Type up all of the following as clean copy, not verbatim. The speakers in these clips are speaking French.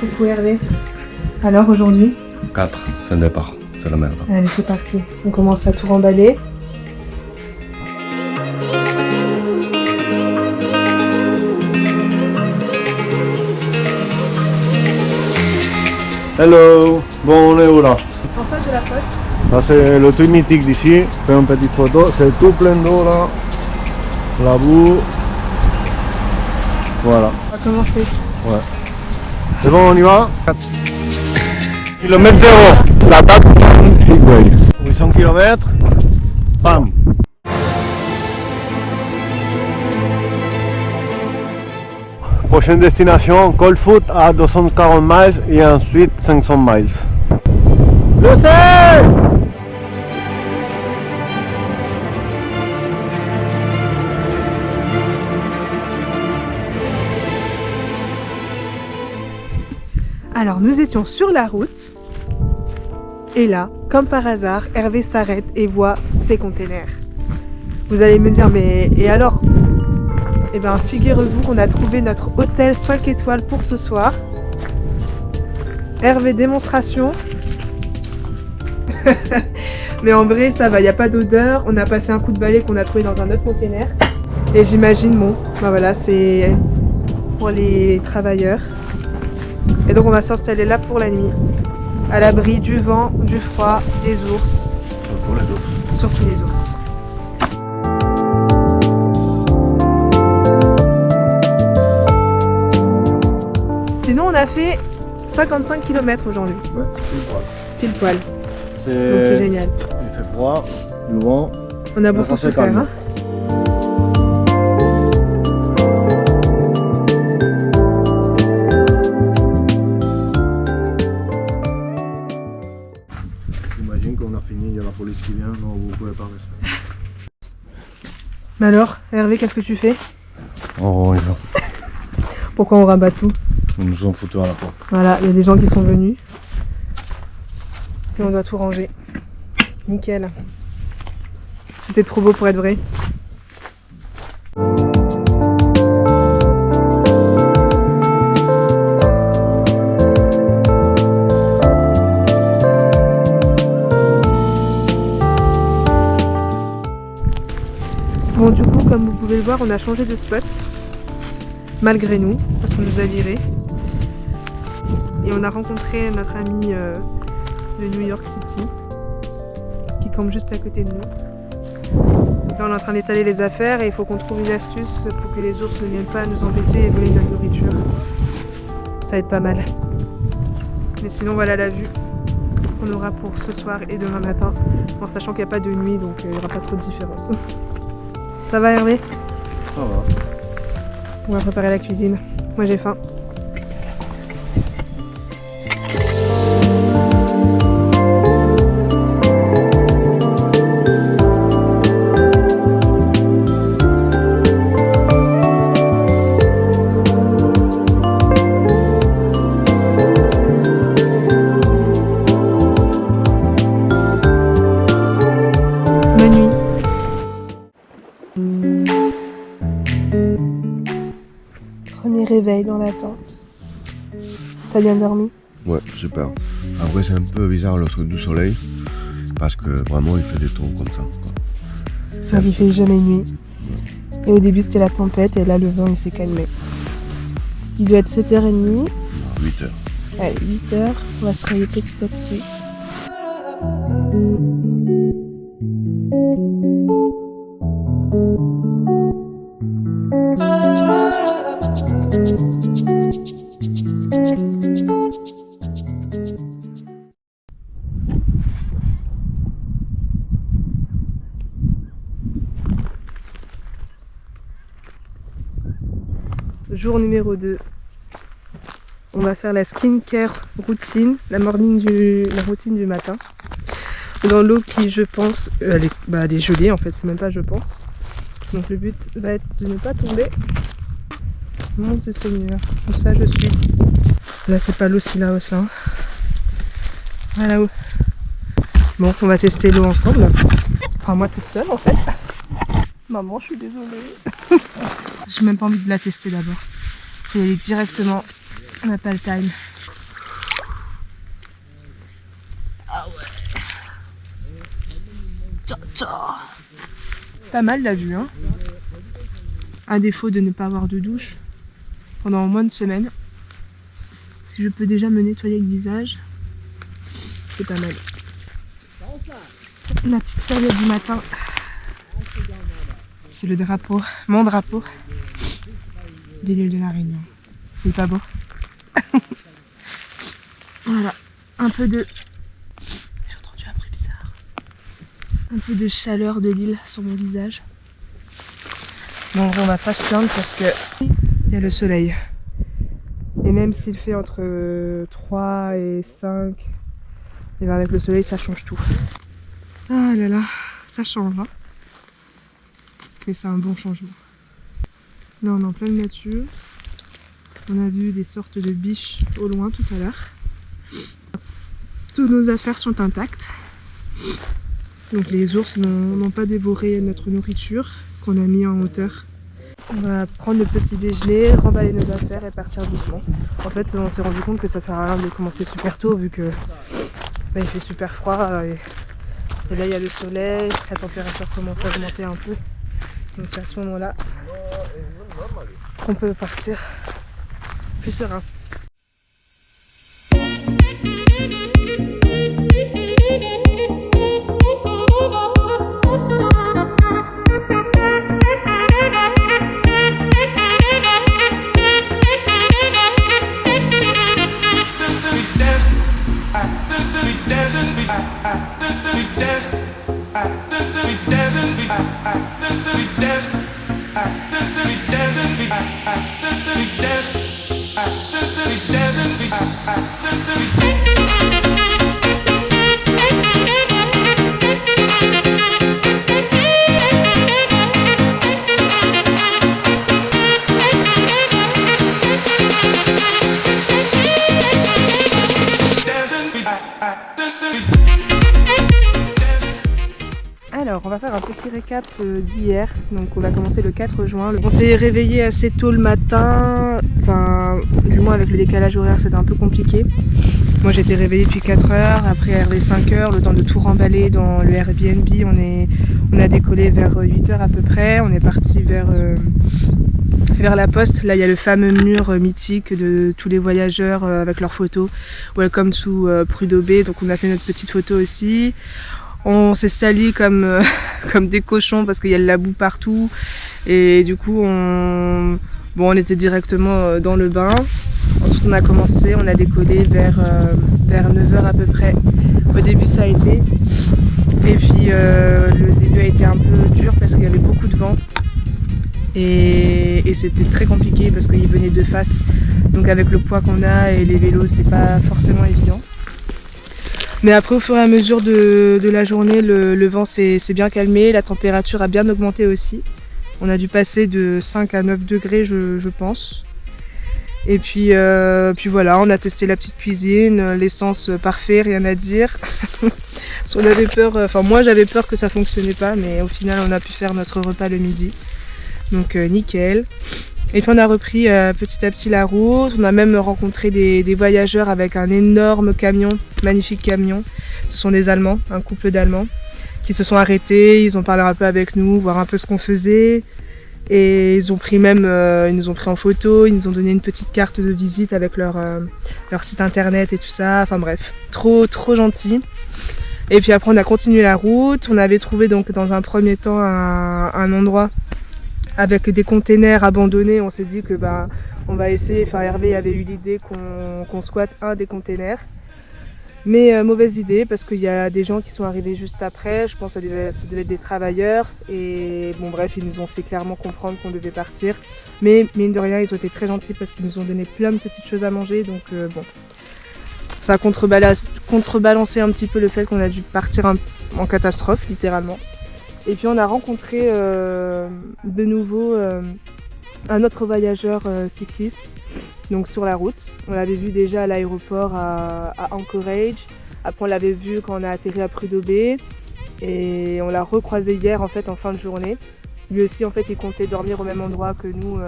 Coucou Hervé. Alors aujourd'hui? 4, c'est le départ, c'est la merde. Allez, c'est parti. On commence à tout remballer. Hello, bon on est où là? En face de la poste. Là c'est le truc mythique d'ici, fais une petite photo, c'est tout plein d'eau là, la boue, voilà. On va commencer. Ouais. C'est bon, on y va? Kilomètre 0, la date Bigway. 800 km, bam. Prochaine destination, Coldfoot à 240 miles et ensuite 500 miles. Je sais! Alors nous étions sur la route. Et là, comme par hasard, Hervé s'arrête et voit ces containers. Vous allez me dire, mais et alors? Eh bien, figurez-vous qu'on a trouvé notre hôtel 5 étoiles pour ce soir. Hervé, démonstration. Mais en vrai, ça va, il n'y a pas d'odeur. On a passé un coup de balai qu'on a trouvé dans un autre container. Et j'imagine, bon, ben voilà, c'est pour les travailleurs. Et donc on va s'installer là pour la nuit. À l'abri du vent, du froid, des ours. Surtout les ours. Surtout les ours. Sinon on a fait 55 km aujourd'hui. Ouais, pile poil. Pile poil. Donc c'est génial. Il fait froid, du vent. On a beaucoup souffert. Hein. J'imagine qu'on a fini, il y a la police qui vient, non vous pouvez pas rester. Mais alors, Hervé, qu'est-ce que tu fais? Oh, Pourquoi on rabat tout? ils nous ont foutu à la porte. Voilà, il y a des gens qui sont venus. Et on doit tout ranger. Nickel. C'était trop beau pour être vrai. Bon, du coup, comme vous pouvez le voir, on a changé de spot. Malgré nous, parce qu'on nous a virés. Et on a rencontré notre ami de New York City, qui campe juste à côté de nous. Là, on est en train d'étaler les affaires et il faut qu'on trouve une astuce pour que les ours ne viennent pas nous embêter et voler notre nourriture. Ça va être pas mal. Mais sinon, voilà la vue qu'on aura pour ce soir et demain matin, en sachant qu'il n'y a pas de nuit, donc il n'y aura pas trop de différence. Ça va, Hervé? Ça va. On va préparer la cuisine. Moi j'ai faim. Bonne nuit. Premier réveil dans la tente. T'as bien dormi? Ouais, super. Après, c'est un peu bizarre le truc du soleil, parce que vraiment, il fait des tours comme ça. Ça il fait jamais nuit. Et au début, c'était la tempête, et là, le vent, il s'est calmé. Il doit être 7h30. 8h. Allez, 8h. On va se réveiller petit à petit. Jour numéro 2. On va faire la skincare routine, la routine du matin. Dans l'eau qui, je pense, elle est gelée en fait, c'est même pas je pense. Donc le but va être de ne pas tomber. Mon Dieu Seigneur, où ça je suis. Là c'est pas l'eau si là hausse là. Hein. Voilà où. Bon, on va tester l'eau ensemble. Enfin moi toute seule en fait. Maman, je suis désolée. J'ai même pas envie de la tester d'abord. Je vais y aller directement. On n'a pas le time. Pas mal la vue, hein. Un défaut de ne pas avoir de douche pendant au moins une semaine. Si je peux déjà me nettoyer le visage, c'est pas mal. La petite serviette du matin, c'est le drapeau, mon drapeau de l'île de la Réunion. C'est pas beau? Voilà, un peu de... J'ai entendu un bruit bizarre. Un peu de chaleur de l'île sur mon visage. Bon, on va pas se plaindre parce que il y a le soleil. Et même s'il fait entre 3 et 5, et bien avec le soleil ça change tout. Ah là là, ça change, hein. Et c'est un bon changement. Là on est en pleine nature. On a vu des sortes de biches au loin tout à l'heure. Toutes nos affaires sont intactes. Donc les ours n'ont pas dévoré notre nourriture qu'on a mis en hauteur. On va prendre le petit déjeuner, remballer nos affaires et partir doucement. En fait, on s'est rendu compte que ça sert à rien de commencer super tôt vu que il fait super froid et là il y a le soleil, la température commence à augmenter un peu. Donc c'est à ce moment-là qu'on peut partir plus serein. Alors, on va faire un petit récap d'hier. Donc, on a commencé le 4 juin. On s'est réveillé assez tôt le matin. Enfin, du moins avec le décalage horaire, c'était un peu compliqué. Moi, j'étais réveillée depuis 4 heures. Après, arrivé 5 heures, le temps de tout remballer dans le Airbnb. On a décollé vers 8 heures à peu près. On est parti vers la poste. Là, il y a le fameux mur mythique de tous les voyageurs avec leurs photos. Welcome to Prudhoe Bay. Donc, on a fait notre petite photo aussi. On s'est sali comme des cochons parce qu'il y a de la boue partout et du coup on était directement dans le bain. Ensuite on a commencé, on a décollé vers 9h à peu près. Au début ça a été et puis le début a été un peu dur parce qu'il y avait beaucoup de vent et c'était très compliqué parce qu'il venait de face. Donc avec le poids qu'on a et les vélos c'est pas forcément évident. Mais après, au fur et à mesure de la journée, le vent s'est bien calmé, la température a bien augmenté aussi. On a dû passer de 5 à 9 degrés, je pense. Et puis voilà, on a testé la petite cuisine, l'essence parfait, rien à dire. On avait peur, enfin moi j'avais peur que ça fonctionnait pas, mais au final on a pu faire notre repas le midi. Donc nickel. Et puis on a repris petit à petit la route, on a même rencontré des voyageurs avec un énorme camion, magnifique camion. Ce sont des Allemands, un couple d'Allemands qui se sont arrêtés, ils ont parlé un peu avec nous, voir un peu ce qu'on faisait. Et ils nous ont pris en photo, ils nous ont donné une petite carte de visite avec leur site internet et tout ça. Enfin bref, trop gentil. Et puis après on a continué la route, on avait trouvé donc dans un premier temps un endroit avec des containers abandonnés. On s'est dit que on va essayer, enfin Hervé avait eu l'idée qu'on squatte un des containers. Mais mauvaise idée parce qu'il y a des gens qui sont arrivés juste après, je pense que ça devait être des travailleurs. Et bon bref, ils nous ont fait clairement comprendre qu'on devait partir. Mais mine de rien, ils ont été très gentils parce qu'ils nous ont donné plein de petites choses à manger. Donc bon, ça a contrebalancé un petit peu le fait qu'on a dû partir en catastrophe, littéralement. Et puis on a rencontré de nouveau un autre voyageur cycliste, donc sur la route. On l'avait vu déjà à l'aéroport à Anchorage. Après on l'avait vu quand on a atterri à Prudhoe Bay. Et on l'a recroisé hier en fait en fin de journée. Lui aussi en fait il comptait dormir au même endroit que nous,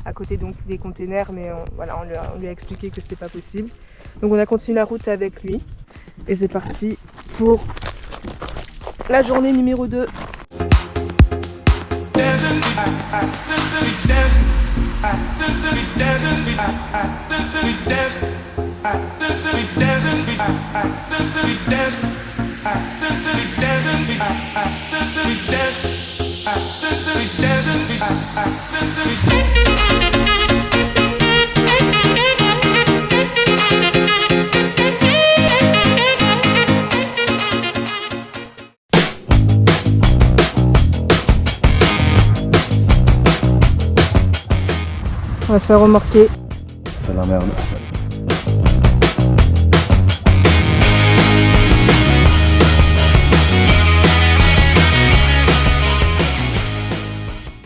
à côté donc des containers, mais on lui a expliqué que c'était pas possible. Donc on a continué la route avec lui et c'est parti pour la journée numéro 2. On va se faire remarquer. C'est la merde.